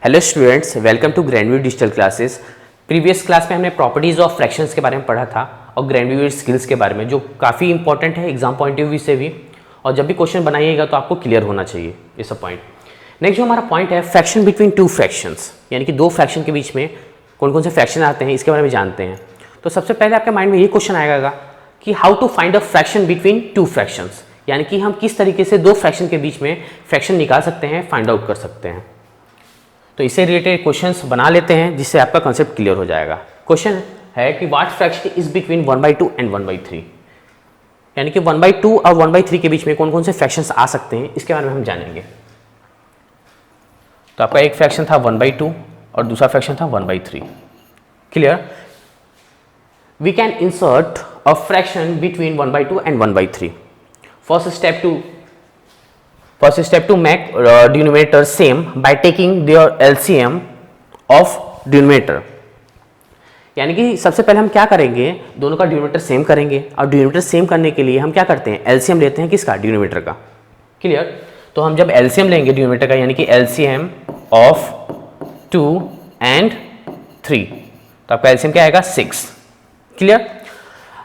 Hello students, welcome to Grandview digital classes. Previous class में हमने properties of fractions के बारे में पढ़ा था और ग्रैंडव्यू स्किल्स के बारे में, जो काफ़ी इंपॉर्टेंट है एग्जाम पॉइंट ऑफ व्यू से भी, और जब भी क्वेश्चन बनाइएगा तो आपको क्लियर होना चाहिए ये सब पॉइंट। नेक्स्ट जो हमारा पॉइंट है फ्रैक्शन बिटवीन टू फ्रैक्शंस, यानी कि दो फ्रैक्शन के बीच में कौन कौन से फ्रैक्शन आते हैं, इसके बारे में जानते हैं। तो सबसे पहले आपके माइंड में ये क्वेश्चन आएगा कि how to find a fraction between two fractions, यानी कि हम किस तरीके से दो फ्रैक्शन के बीच में फ्रैक्शन निकाल सकते हैं, फाइंड आउट कर सकते हैं। तो इससे रिलेटेड क्वेश्चंस बना लेते हैं जिससे आपका कंसेप्ट क्लियर हो जाएगा। क्वेश्चन है कि what fraction is between 1/2 and 1/3, यानी कि 1/2 और 1/3 के बीच में कौन कौन से फ्रैक्शंस आ सकते हैं, इसके बारे में हम जानेंगे। तो आपका एक फ्रैक्शन था 1/2 और दूसरा फ्रैक्शन था 1/3। Clear? We can insert a fraction between 1/2 and 1/3। First step to make denominator same by taking their LCM of denominator, यानी कि सबसे पहले हम क्या करेंगे, दोनों का डिनोमिनेटर सेम करेंगे, और डिनोमिनेटर सेम करने के लिए हम क्या करते हैं, एलसीएम लेते हैं किसका, डिनोमिनेटर का। क्लियर? तो हम जब एलसीएम लेंगे डिनोमिनेटर का, यानी कि एलसीएम ऑफ 2 एंड 3, तो आपका एलसीएम क्या आएगा, 6। Clear?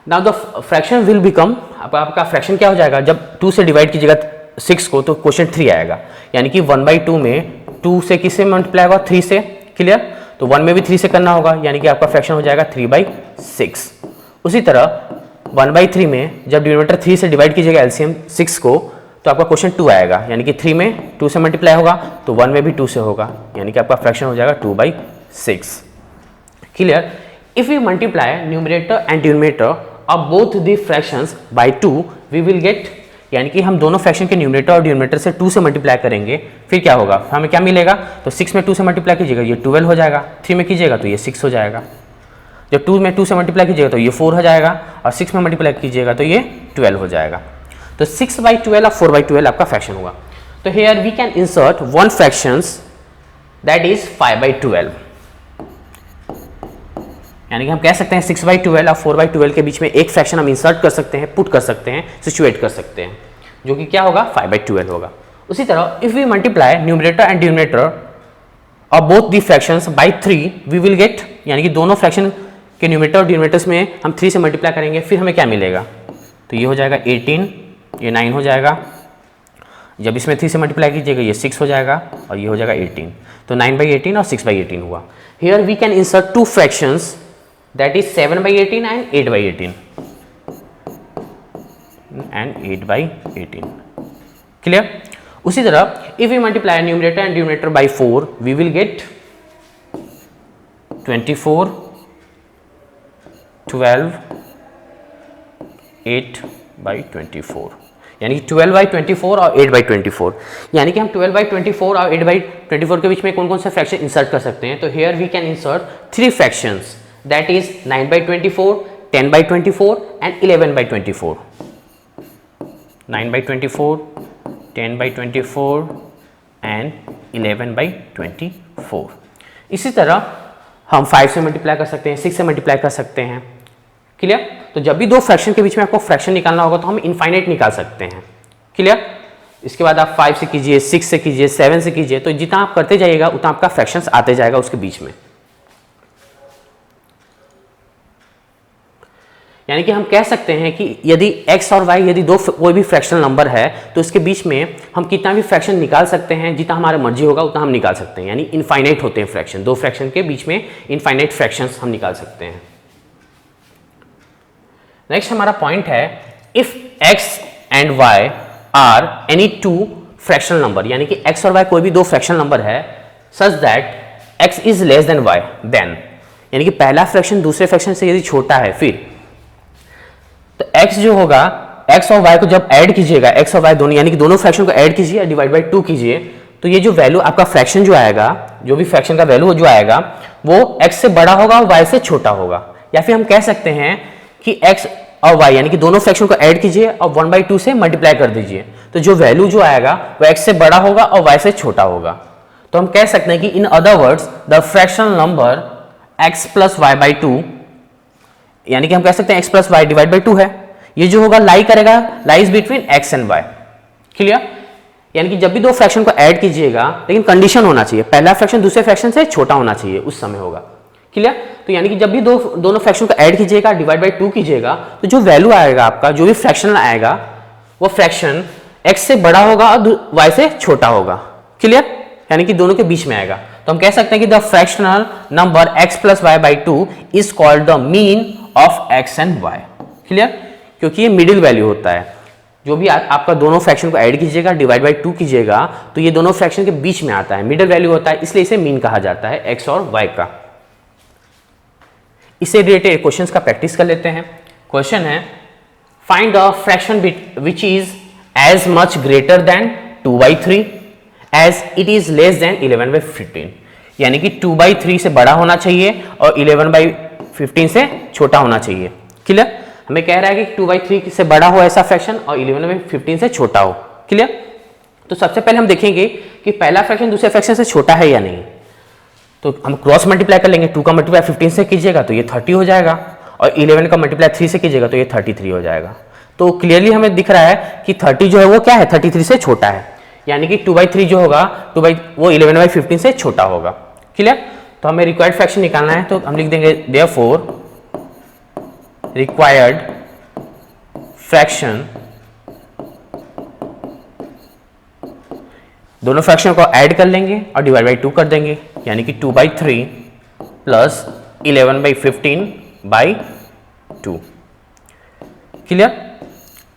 Now the fraction will become, आपका फ्रैक्शन क्या हो जाएगा, जब 2 से डिवाइड कीजिएगा 6 को तो क्वेश्चन 3 आएगा, यानी कि 1/2 में 2 से किससे मल्टीप्लाई होगा, 3 से। क्लियर? तो 1 में भी 3 से करना होगा, यानी कि आपका फ्रैक्शन हो जाएगा 3/6। उसी तरह 1/3 में जब डिनोमिनेटर 3 से डिवाइड कीजिएगा एलसीएम 6 को, तो आपका क्वेश्चन 2 आएगा, यानी कि 3 में 2 से मल्टीप्लाई होगा तो 1 में भी 2 से होगा, यानी कि आपका फ्रैक्शन हो जाएगा 2/6। Clear? If we multiply numerator and denominator of both the fractions by 2 we will get, यानी कि हम दोनों फ्रैक्शन के न्यूमरेटर और डिनोमिनेटर से 2 से मल्टीप्लाई करेंगे, फिर क्या होगा, हमें क्या मिलेगा, तो 6 में 2 से मल्टीप्लाई कीजिएगा ये 12 हो जाएगा, 3 में कीजिएगा तो ये 6 हो जाएगा, जब 2 में 2 से मल्टीप्लाई कीजिएगा तो ये 4 हो जाएगा, और 6 में मल्टीप्लाई कीजिएगा तो ये 12 हो जाएगा। तो 6/12 और 4/12 आपका फ्रैक्शन हुआ। तो here we can insert one fractions that is 5/12, यानी कि हम कह सकते हैं 6/12 और 4/12 के बीच में एक फ्रैक्शन हम इंसर्ट कर सकते हैं, पुट कर सकते हैं, सिचुएट कर सकते हैं, जो कि क्या होगा, 5/12 होगा। उसी तरह if we multiply numerator and denominator of both the fractions by 3 we will get, यानी कि दोनों फ्रैक्शन के न्यूमरेटर और डिनोमिनेटर्स में हम 3 से मल्टीप्लाई करेंगे, फिर हमें क्या मिलेगा, तो ये हो जाएगा 18, ये 9 हो जाएगा, जब इसमें 3 से मल्टीप्लाई कीजिएगा ये 6 हो जाएगा, और ये हो जाएगा 18। तो 9/18 और 6/18 हुआ। Here we can insert two fractions that is 7/18 and 8/18 and 8/18। Clear? उसी तरह if we multiply numerator and denominator by 4 we will get 24, 12, 8/24, यानी कि 12/24 और 8/24, यानी कि हम 12/24 और 8/24 के बीच में कौन कौन से फ्रैक्शन इंसर्ट कर सकते हैं। तो here we can insert 3 fractions, that is 9/24, 10/24 and 11/24। 9/24, 10/24 and 11/24। इसी तरह हम 5 से मल्टीप्लाई कर सकते हैं, 6 से मल्टीप्लाई कर सकते हैं। क्लियर? तो जब भी दो फ्रैक्शन के बीच में आपको फ्रैक्शन निकालना होगा तो हम इनफाइनाइट निकाल सकते हैं। क्लियर? इसके बाद आप 5 से कीजिए, 6 से कीजिए, 7 से कीजिए, तो जितना आप करते जाइएगा उतना आपका फ्रैक्शंस आते जाएगा उसके बीच में। यानी कि हम कह सकते हैं कि यदि x और y यदि दो कोई भी फ्रैक्शनल नंबर है तो इसके बीच में हम कितना भी फ्रैक्शन निकाल सकते हैं, जितना हमारा मर्जी होगा उतना हम निकाल सकते हैं, यानी इनफाइनाइट होते हैं फ्रैक्शन, दो फ्रैक्शन के बीच में इनफाइनाइट फ्रैक्शंस हम निकाल सकते हैं। नेक्स्ट हमारा पॉइंट है if x and y are any two fractional number, यानी कि x और y कोई भी दो फ्रैक्शनल नंबर है such that x is less than y, then, यानी कि पहला फ्रैक्शन दूसरे फ्रैक्शन से यदि छोटा है, फिर तो x जो होगा, x और y को जब ऐड कीजिएगा, x और y दोनों, यानी कि दोनों फ्रैक्शन को ऐड कीजिए, डिवाइड बाय 2 कीजिए, तो ये जो वैल्यू आपका फ्रैक्शन जो आएगा, जो भी फ्रैक्शन का वैल्यू जो आएगा वो x से बड़ा होगा और y से छोटा होगा। या फिर हम कह सकते हैं कि x और y, यानी कि दोनों फ्रैक्शन को ऐड कीजिए और 1/2 से मल्टीप्लाई कर दीजिए, तो जो वैल्यू जो आएगा वो x से बड़ा होगा और y से छोटा होगा। तो हम कह सकते हैं कि in other words the fractional number x + y/2, यानी कि हम कह सकते हैं x + y / 2 है, ये जो होगा लाई करेगा, lies between x and y। Clear? यानी कि जब भी दो फ्रैक्शन को ऐड कीजिएगा, लेकिन कंडीशन होना चाहिए, पहला फ्रैक्शन दूसरे फ्रैक्शन से छोटा होना चाहिए, उस समय होगा। क्लियर? तो यानी कि जब भी दोनों फ्रैक्शन को ऐड कीजिएगा, डिवाइड बाई 2 कीजिएगा, तो जो वैल्यू आएगा आपका, जो भी फ्रैक्शन आएगा, वो फ्रैक्शन x से बड़ा होगा और y से छोटा होगा। क्लियर? यानी कि दोनों के बीच में आएगा। तो हम कह सकते हैं कि the fractional number x plus y by 2 is called the mean of x and y। Clear? क्योंकि ये मिडिल वैल्यू होता है। जो भी आपका दोनों फ्रैक्शन को ऐड कीजिएगा, डिवाइड बाई 2 कीजिएगा, तो ये दोनों फ्रैक्शन के बीच में आता है, मिडिल वैल्यू होता है, इसलिए इसे मीन कहा जाता है x और y का। इससे रिलेटेड क्वेश्चंस का प्रैक्टिस कर लेते हैं। क्वेश्चन है, find the fraction which is as much greater than 2/3 as it is less than 11/15। यानी कि 2/3 से बड़ा होना चाहिए और 11/15 से छोटा होना चाहिए। क्लियर? हमें कह रहा है कि 2/3 से बड़ा हो ऐसा फ्रैक्शन और 11/15 से छोटा हो। क्लियर? तो सबसे पहले हम देखेंगे कि पहला फ्रैक्शन दूसरे फ्रैक्शन से छोटा है या नहीं। तो हम क्रॉस मल्टीप्लाई कर लेंगे, 2 का मल्टीप्लाई 15 से कीजिएगा तो ये 30 हो जाएगा, और 11 का मल्टीप्लाई 3 से कीजिएगा तो ये 33 हो जाएगा। तो क्लियरली हमें दिख रहा है कि 30 जो है वो क्या है, 33 से छोटा है, यानी कि 2/3 जो होगा वो 11/15 से छोटा होगा। क्लियर? तो हमें रिक्वायर्ड फ्रैक्शन निकालना है, तो हम लिख देंगे देयरफॉर रिक्वायर्ड फ्रैक्शन, दोनों फ्रैक्शन को ऐड कर लेंगे और डिवाइड बाई 2 कर देंगे, यानी कि 2/3 प्लस 11/15/2। क्लियर?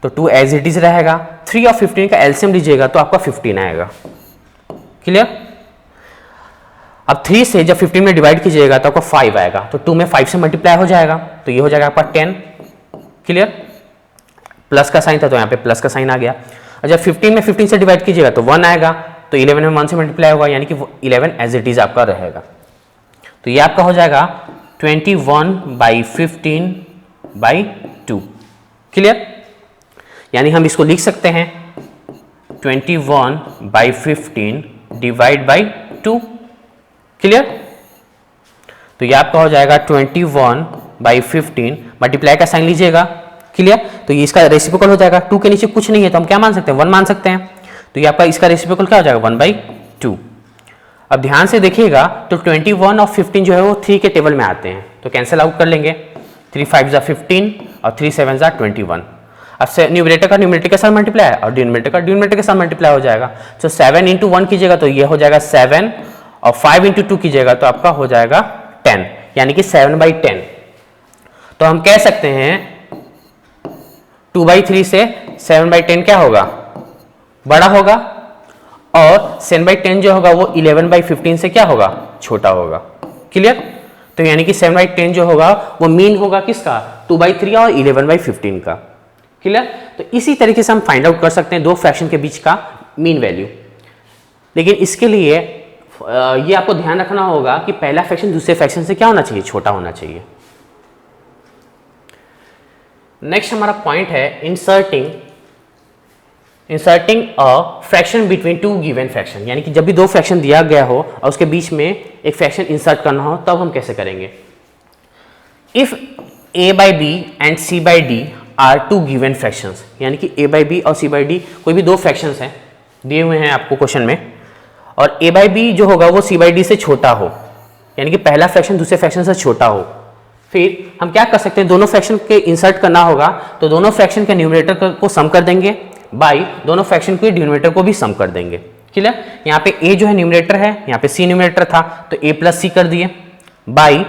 तो 2 एज इट इज रहेगा। 3 और 15 का एलसीएम लीजिएगा तो आपका 15 आएगा। क्लियर? अब 3 से जब 15 में डिवाइड कीजिएगा तो आपका 5 आएगा, तो 2 में 5 से मल्टीप्लाई हो जाएगा, तो ये हो जाएगा आपका 10। क्लियर? प्लस का साइन था तो यहाँ पे प्लस का साइन आ गया। और जब 15 में 15 से डिवाइड कीजिएगा तो 1 आएगा, तो 11 में 1 से मल्टीप्लाई होगा, यानी कि 11 एज इट इज आपका रहेगा। तो ये आपका हो जाएगा 21/15/2। क्लियर? यानी हम इसको लिख सकते हैं 21/15 डिवाइड बाई 2। क्लियर? तो ये आपका हो जाएगा 21/15, मल्टीप्लाई का साइन लीजिएगा। क्लियर? तो ये इसका रेसिप्रोकल हो जाएगा, 2 के नीचे कुछ नहीं है तो हम क्या मान सकते हैं, 1 मान सकते हैं। तो ये आपका इसका रेसिप्रोकल क्या हो जाएगा, 1/2। अब ध्यान से देखिएगा तो 21 और 15 जो है वो 3 के टेबल में आते हैं, तो कैंसिल आउट कर लेंगे। 3 5 जा 15 और 3 7 जा 21। अब से न्यूमरेटर का न्यूमरेटर के साथ मल्टीप्लाई और डिनोमिनेटर का डिनोमिनेटर के साथ मल्टीप्लाई हो जाएगा। तो 7 × 1 कीजिएगा तो ये हो जाएगा 7, और 5 × 2 कीजिएगा तो आपका हो जाएगा 10, यानी कि 7/10। तो हम कह सकते हैं 2/3 से 7/10 क्या होगा, बड़ा होगा, और 7/10 जो होगा वो 11/15 से क्या होगा, छोटा होगा। क्लियर? तो यानी कि 7/10 जो होगा वो मीन होगा किसका, 2/3 और 11/15 का। क्लियर? तो इसी तरीके से हम फाइंड आउट कर सकते हैं दो फ्रैक्शन के बीच का मीन वैल्यू। लेकिन इसके लिए ये आपको ध्यान रखना होगा कि पहला फ्रैक्शन दूसरे फ्रैक्शन से क्या होना चाहिए, छोटा होना चाहिए। नेक्स्ट हमारा पॉइंट है इंसर्टिंग अ फ्रैक्शन बिटवीन 2 गिवन फ्रैक्शन, यानी कि जब भी दो फ्रैक्शन दिया गया हो और उसके बीच में एक फ्रैक्शन इंसर्ट करना हो, तब हम कैसे करेंगे। If a/b and c/d are 2 given fractions, यानी कि a/b और c/d कोई भी दो फ्रैक्शंस हैं दिए हुए हैं आपको क्वेश्चन में, और a/b जो होगा वो c/d से छोटा हो, यानी कि पहला फ्रैक्शन दूसरे फ्रैक्शन से छोटा हो, फिर हम क्या कर सकते हैं, दोनों फ्रैक्शन के इंसर्ट करना होगा तो दोनों फ्रैक्शन के न्यूमरेटर को सम कर देंगे, बाई दोनों फ्रैक्शन के डिनोमिनेटर को भी सम कर देंगे। क्लियर? यहाँ पे a जो है न्यूमरेटर है, यहाँ पे c न्यूमरेटर था तो a + c कर दिए, बाई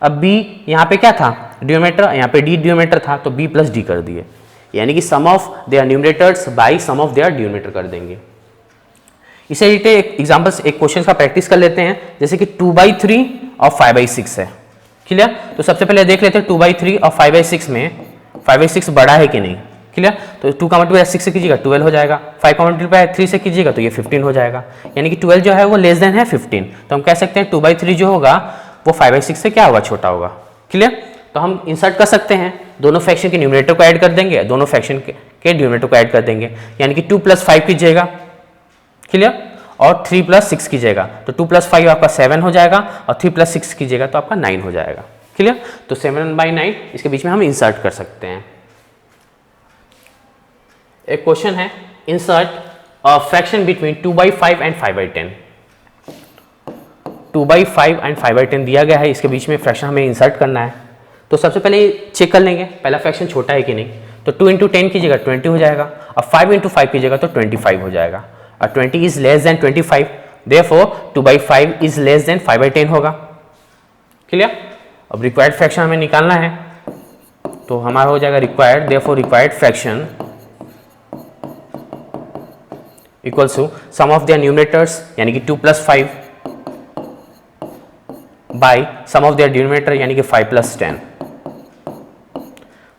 अब b यहाँ पे क्या था, डिनोमिनेटर, यहाँ पे d डिनोमिनेटर था तो b + d कर दिए, यानी कि sum of their numerators by sum of their denominator कर देंगे। इसे रिलेटेड एग्जांपल्स एक क्वेश्चन का प्रैक्टिस कर लेते हैं, जैसे कि 2/3 और 5/6 है। क्लियर? तो सबसे पहले देख लेते हैं 2/3 और 5/6 में 5/6 बड़ा है कि नहीं। क्लियर? तो 2 का मल्टीप्लाई 6 से कीजिएगा 12 हो जाएगा, 5 का मल्टीप्लाई 3 से कीजिएगा तो ये 15 हो जाएगा, यानी कि 12 जो है वो लेस देन है 15। तो हम कह सकते हैं 2/3 जो होगा वो 5/6 से क्या होगा, छोटा होगा। क्लियर? तो हम इंसर्ट कर सकते हैं, दोनों फ्रैक्शन के न्यूमरेटर को ऐड कर देंगे, दोनों फ्रैक्शन के डिनोमिनेटर को ऐड कर देंगे, यानी कि 2 + 5 कीजिएगा। क्लियर? और 3 + 6 कीजिएगा तो 2 + 5 आपका 7 हो जाएगा, और 3 + 6 कीजिएगा तो आपका 9 हो जाएगा। क्लियर? तो 7/9 इसके बीच में हम इंसर्ट कर सकते हैं। एक क्वेश्चन है, insert fraction between 2/5 and 5/10। 2/5 and 5/10 दिया गया है, इसके बीच में फ्रैक्शन हमें इंसर्ट करना है। तो सबसे पहले चेक कर लेंगे पहला फ्रैक्शन छोटा है कि नहीं। तो 2 इंटू 10 की जगह 20 हो जाएगा, और 5 इंटू 5 की जगह तो 25 हो जाएगा, और 20 is less then 25, therefore 2/5 is less then 5/10 होगा। क्लियर? अब रिक्वायर्ड फ्रैक्शन हमें निकालना है, तो हमारा हो जाएगा required, therefore required fraction equals to sum of their numerators यानी कि 2 + 5 by sum of their denominator यानी कि 5 + 10।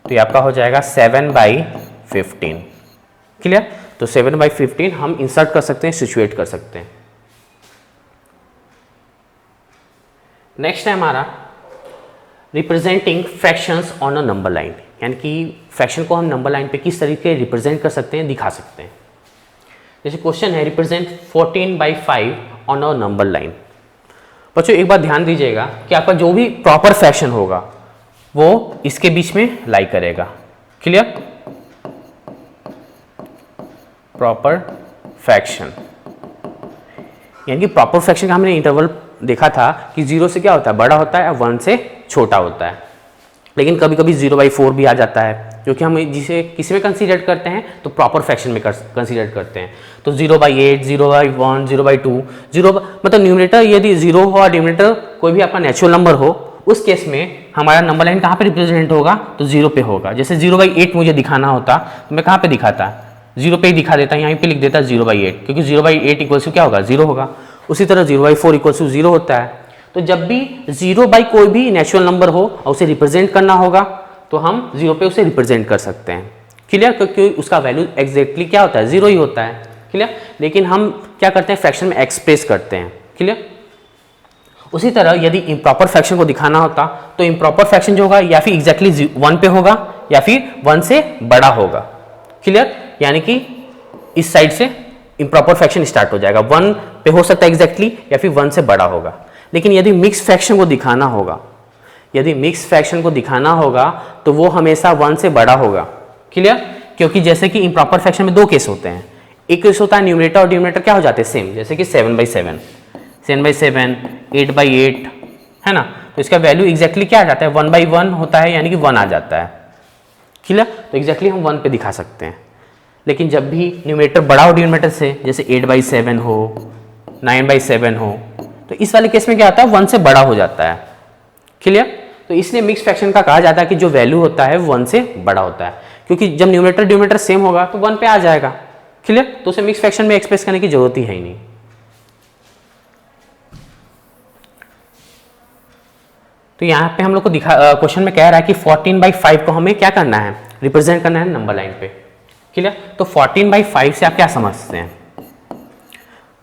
तो ये आपका हो जाएगा 7/15। क्लियर? तो 7/15 हम इंसर्ट कर सकते हैं, सिचुएट कर सकते हैं। नेक्स्ट है हमारा representing fractions on a number line, यानी कि फ्रैक्शन को हम नंबर लाइन पे किस तरीके रिप्रेजेंट कर सकते हैं, दिखा सकते हैं। जैसे क्वेश्चन है represent 14/5 on a number line. बच्चों एक बात ध्यान दीजिएगा कि आपका जो भी प्रॉपर फ्रैक्शन होगा वो इसके बीच में लाई करेगा। क्लियर? प्रॉपर फ्रैक्शन यानी कि प्रॉपर फ्रैक्शन का हमने इंटरवल देखा था कि 0 से क्या होता है, बड़ा होता है, और 1 से छोटा होता है। लेकिन कभी कभी 0/4 भी आ जाता है, जो कि हम जिसे किसी में कंसीडर करते हैं तो प्रॉपर फ्रैक्शन में कंसीडर करते हैं। तो 0/8, 0/1, 0/2, 0 मतलब न्यूमरेटर यदि 0 हो और डिनोमिनेटर कोई भी आपका नेचुरल नंबर हो, उस केस में हमारा नंबर लाइन कहाँ पे रिप्रेजेंट होगा, तो 0 पे होगा। जैसे 0/8 मुझे दिखाना होता तो मैं कहाँ पे दिखाता, 0 पे ही दिखा देता, यहीं पे लिख देता 0/8, क्योंकि 0/8 इक्वल्स टू क्या होगा, 0 होगा। उसी तरह 0/4 इक्वल्स टू 0 होता है। तो जब भी 0 बाई कोई भी नेचुरल नंबर हो और उसे रिप्रेजेंट करना होगा तो हम 0 पे उसे रिप्रेजेंट कर सकते हैं। क्लियर? क्योंकि उसका वैल्यू एग्जैक्टली क्या होता है, 0 ही होता है। क्लियर? लेकिन हम क्या करते हैं, फ्रैक्शन में एक्सप्रेस करते हैं। क्लियर? उसी तरह यदि इम्प्रॉपर फ्रैक्शन को दिखाना होता तो इम्प्रॉपर फ्रैक्शन जो होगा या फिर एग्जैक्टली 1 पे होगा या फिर 1 से बड़ा होगा। क्लियर? यानी कि इस साइड से इम्प्रॉपर फ्रैक्शन स्टार्ट हो जाएगा, 1 पे हो सकता है एग्जैक्टली या फिर 1 से बड़ा होगा। लेकिन यदि मिक्स फ्रैक्शन को दिखाना होगा, यदि मिक्स फ्रैक्शन को दिखाना होगा तो वो हमेशा 1 से बड़ा होगा। क्लियर? क्योंकि जैसे कि इम्प्रॉपर फ्रैक्शन में 2 केस होते हैं। एक केस होता है न्यूमरेटर और डिनोमिनेटर क्या हो जाते हैं, सेम, जैसे कि 7/7, 7/7, 8/8, है ना। तो इसका वैल्यू एग्जैक्टली क्या आ जाता है, 1/1 होता है, यानी कि 1 आ जाता है। क्लियर? तो एग्जैक्टली हम 1 पे दिखा सकते हैं। लेकिन जब भी न्यूमरेटर बड़ा हो डिनोमिनेटर से, जैसे 8/7 हो, 9/7 हो, तो इस वाले केस में क्या होता है, 1 से बड़ा हो जाता है। क्लियर? तो इसलिए मिक्स फ्रैक्शन का कहा जाता है कि जो वैल्यू होता है 1 से बड़ा होता है, क्योंकि जब न्यूमरेटर डिनोमिनेटर सेम होगा तो 1 पे आ जाएगा। क्लियर? तो उसे मिक्स फ्रैक्शन में एक्सप्रेस करने की जरूरत ही है ही नहीं। तो यहाँ पे हम लोग को क्वेश्चन में कह रहा है कि 14/5 को हमें क्या करना है, रिप्रेजेंट करना है नंबर लाइन पे। क्लियर? तो 14/5 से आप क्या समझते हैं,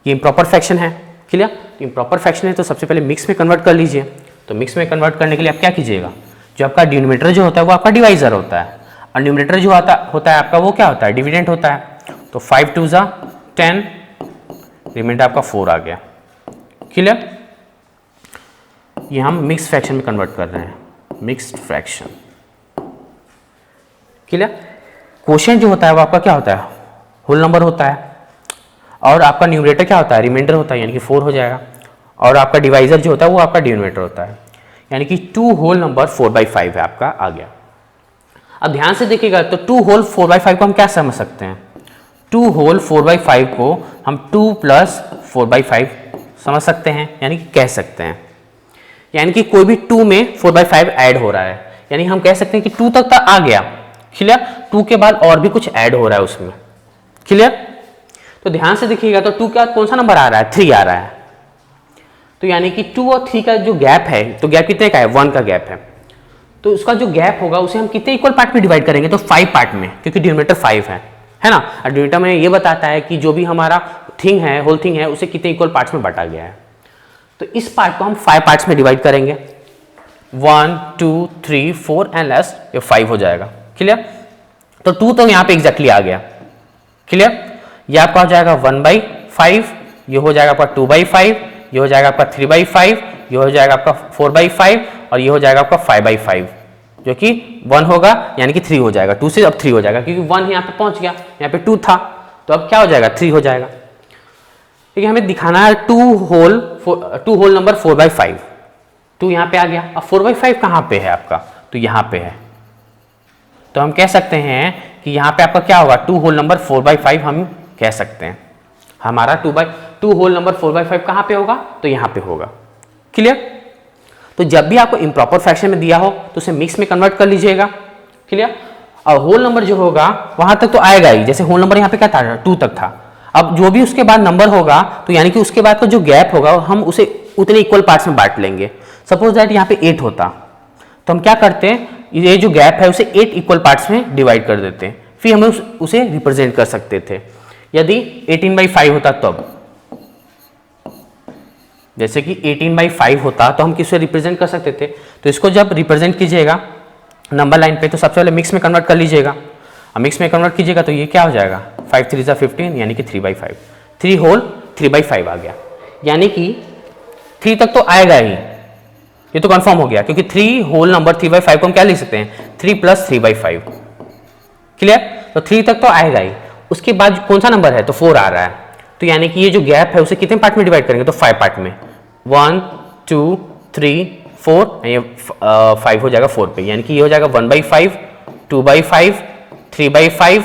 ये इम्प्रॉपर फ्रैक्शन है। क्लियर? तो इम्प्रॉपर फ्रैक्शन है तो सबसे पहले मिक्स में कन्वर्ट कर लीजिए। तो मिक्स में कन्वर्ट करने के लिए आप क्या कीजिएगा, जो आपका डिनोमिनेटर जो होता है वो आपका डिवाइजर होता है, और न्यूमरेटर जो होता है आपका वो क्या होता है, डिविडेंड होता है। तो 5 2 ज़ा 10, रिमाइंडर आपका 4 आ गया। क्लियर? ये हम मिक्स फ्रैक्शन में कन्वर्ट कर रहे हैं, मिक्स्ड फ्रैक्शन। क्लियर? क्वोशिएंट जो होता है वो आपका क्या होता है, होल नंबर होता है, और आपका न्यूमरेटर क्या होता है, रिमाइंडर होता है, यानी कि 4 हो जाएगा, और आपका डिवाइजर जो होता है वो आपका डिनोमिनेटर होता है, यानी कि 2 होल नंबर 4/5 है आपका आ गया। अब ध्यान से देखिएगा तो 2 होल 4/5 को हम क्या समझ सकते हैं, 2 होल 4/5 को हम 2 + 4/5 समझ सकते हैं, यानी कि कह सकते हैं, यानी कि कोई भी 2 में 4/5 ऐड हो रहा है, यानी हम कह सकते हैं कि 2 तक आ गया। क्लियर? 2 के बाद और भी कुछ ऐड हो रहा है उसमें। क्लियर? तो ध्यान से देखिएगा तो 2 का कौन सा नंबर आ रहा है, 3 आ रहा है। तो यानी कि 2 और 3 का जो गैप है, तो गैप कितने का है, 1 का गैप है। तो उसका जो गैप होगा उसे हम कितने इक्वल पार्ट में डिवाइड करेंगे, तो 5 पार्ट में, क्योंकि डिनोमिनेटर 5 है ना। और डिनोमिनेटर में ये बताता है कि जो भी हमारा थिंग है, होल थिंग है, उसे कितने इक्वल पार्ट्स में बांटा गया है। तो इस पार्ट को हम 5 पार्ट्स में डिवाइड करेंगे, 1 2 3 4 एंड लास्ट ये 5 हो जाएगा। क्लियर? तो 2 तो यहाँ पे एग्जैक्टली आ गया। क्लियर? ये आपका हो जाएगा 1/5, ये हो जाएगा आपका 2/5, ये हो जाएगा आपका 3/5, ये हो जाएगा आपका 4/5, और ये हो जाएगा आपका 5/5, जो कि 1 होगा, यानी कि 3 हो जाएगा। 2 से अब 3 हो जाएगा, क्योंकि 1 यहाँ पे पहुंच गया, यहाँ पे 2 था, तो अब क्या हो जाएगा, 3 हो जाएगा। ठीक है, हमें दिखाना है टू होल नंबर 4/5। 2 यहाँ पे आ गया। अब 4/5 कहाँ पे है आपका, तो यहाँ पे है। तो हम कह सकते हैं कि यहाँ पे आपका क्या होगा, 2 होल नंबर 4/5 हम कह सकते हैं। हमारा 2 होल नंबर 4/5 कहाँ पे होगा, तो यहाँ पे होगा। क्लियर। तो जब भी आपको इम्प्रॉपर फ्रैक्शन में दिया हो तो उसे मिक्स में कन्वर्ट कर लीजिएगा। क्लियर। और होल नंबर जो होगा वहां तक तो आएगा ही, जैसे होल नंबर यहाँ पे क्या था, 2 तक था। अब जो भी उसके बाद नंबर होगा तो यानी कि उसके बाद का जो गैप होगा हम उसे उतने इक्वल पार्ट्स में बांट लेंगे। सपोज दैट यहाँ पे 8 होता तो हम क्या करते हैं, ये जो गैप है उसे 8 इक्वल पार्ट्स में डिवाइड कर देते हैं, फिर हम उसे रिप्रेजेंट कर सकते थे। यदि 18/5 होता तब, जैसे कि 18/5 होता तो हम किससे रिप्रेजेंट कर सकते थे। तो इसको जब रिप्रेजेंट कीजिएगा नंबर लाइन पे तो सबसे पहले मिक्स में कन्वर्ट कर लीजिएगा। अब मिक्स में कन्वर्ट कीजिएगा तो ये क्या हो जाएगा, 5 3 15 यानी कि 3/5। 3 होल 3/5 आ गया, यानी कि 3 तक तो आएगा ही, ये तो कंफर्म हो गया, क्योंकि 3 होल नंबर 3/5 को हम क्या लिख सकते हैं, 3 + 3/5। क्लियर। तो 3 तक तो आएगा ही। उसके बाद कौन सा नंबर है, तो 4 आ रहा है। तो यानी कि ये जो गैप है उसे कितने पार्ट में डिवाइड करेंगे, तो 5 पार्ट में। 1 2 3 4, ये 5 हो जाएगा 4 पे, यानी कि ये हो जाएगा 1/5, 2/5, 3/5,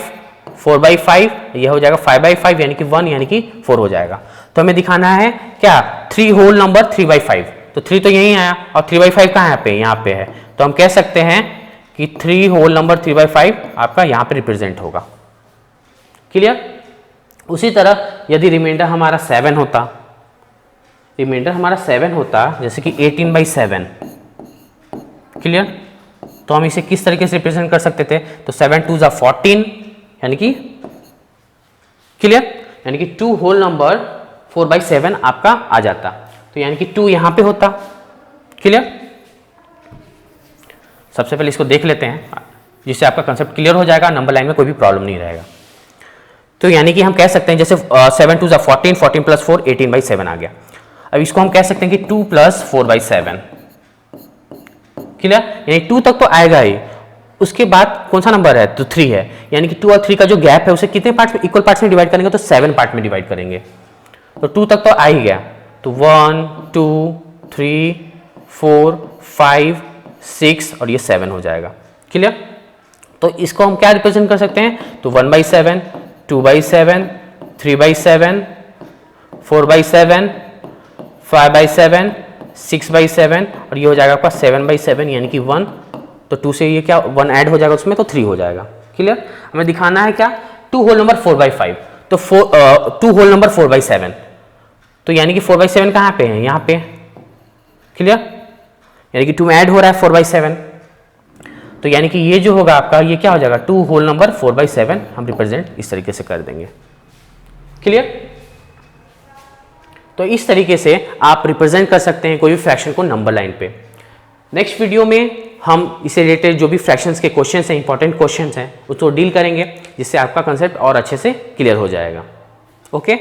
4/5, ये हो जाएगा 5/5 यानी कि 1 यानी कि 4 हो जाएगा। तो हमें दिखाना है क्या, 3 होल नंबर 3/5। तो 3 तो यहीं आया और 3/5 कहाँ पे, यहाँ पे है। तो हम कह सकते हैं कि 3 होल नंबर 3/5 आपका यहाँ पे रिप्रेजेंट होगा। क्लियर। उसी तरह यदि रिमाइंडर हमारा 7 होता, जैसे कि 18/7। क्लियर। तो हम इसे किस तरीके से रिप्रेजेंट कर सकते थे, तो 7 2 = 14 यानी कि, क्लियर, यानी कि 2 होल नंबर 4/7 आपका आ जाता। तो यानी कि 2 यहां पे होता। क्लियर। सबसे पहले इसको देख लेते हैं जिससे आपका कंसेप्ट क्लियर हो जाएगा, नंबर लाइन में कोई भी प्रॉब्लम नहीं रहेगा। तो यानी कि हम कह सकते हैं जैसे 7 2 = 14, 14 + 4 18/7 आ गया। अब इसको हम कह सकते हैं कि 2 + 4/7। क्लियर। यानी 2 तक तो आएगा ही, उसके बाद कौन सा नंबर है, तो 3 है, यानी कि 2 और 3 का जो गैप है उसे कितने पार्ट्स में, इक्वल पार्ट्स में डिवाइड करेंगे, तो 7 पार्ट में डिवाइड करेंगे। तो 2 तक तो आ ही गया। तो 1 2 3 4 5 6 और ये 7 हो जाएगा। क्लियर। तो इसको हम क्या रिप्रेजेंट कर सकते हैं, तो 1/7, 2/7, 3/7, 4/7, 5/7, 6/7 और ये हो जाएगा आपका 7/7 यानी कि 1। तो 2 से ये क्या 1 ऐड हो जाएगा उसमें, तो 3 हो जाएगा। क्लियर। हमें दिखाना है क्या, 2 होल नंबर 4/5। तो 2 होल नंबर 4/7, तो यानी कि 4/7 कहाँ पे है, यहाँ पे। क्लियर। यानी कि 2 में ऐड हो रहा है 4/7, तो यानी कि ये जो होगा आपका, ये क्या हो जाएगा, 2 होल नंबर 4/7 हम रिप्रेजेंट इस तरीके से कर देंगे। क्लियर। तो इस तरीके से आप रिप्रेजेंट कर सकते हैं कोई भी फ्रैक्शन को नंबर लाइन पे। नेक्स्ट वीडियो में हम इसे रिलेटेड जो भी फ्रैक्शंस के क्वेश्चंस हैं, इंपॉर्टेंट क्वेश्चंस हैं, उसको डील करेंगे, जिससे आपका कंसेप्ट और अच्छे से क्लियर हो जाएगा। ओके।